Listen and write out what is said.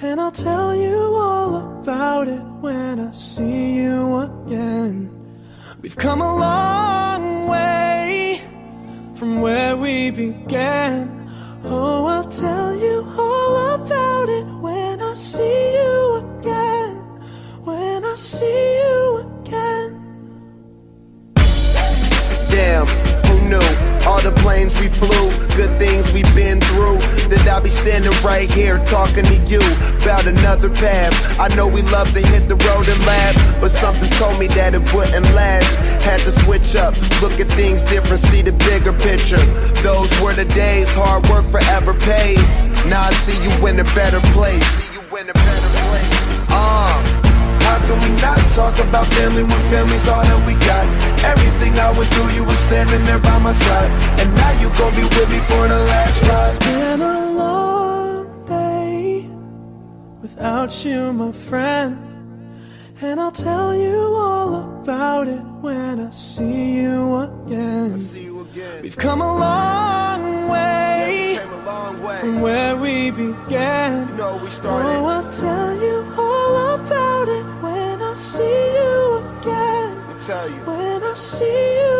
And I'll tell you all about it when I see you again. We've come a long way from where we began. Oh, I'll tell you all about it when I see you again. When I see you again. Damn, who knew? All the planes we flew, good things we've been through, that I'll be standing right here talking to you about another path. I know we love to hit the road and laugh, but something told me that it wouldn't last. Had to switch up, look at things different, see the bigger picture. Those were the days, hard work forever pays. Now I see you in a better place. How can we not talk about family when family's all that we got? Everything I went through, you were standing there by my side, and now you gon' be with me for the last ride. It's been a long day without you, my friend, and I'll tell you all about it when I see you again. We've come a long way, from where we began. You know we started. Oh, I'll tell you all about it when I see you again. Tell you. When I see you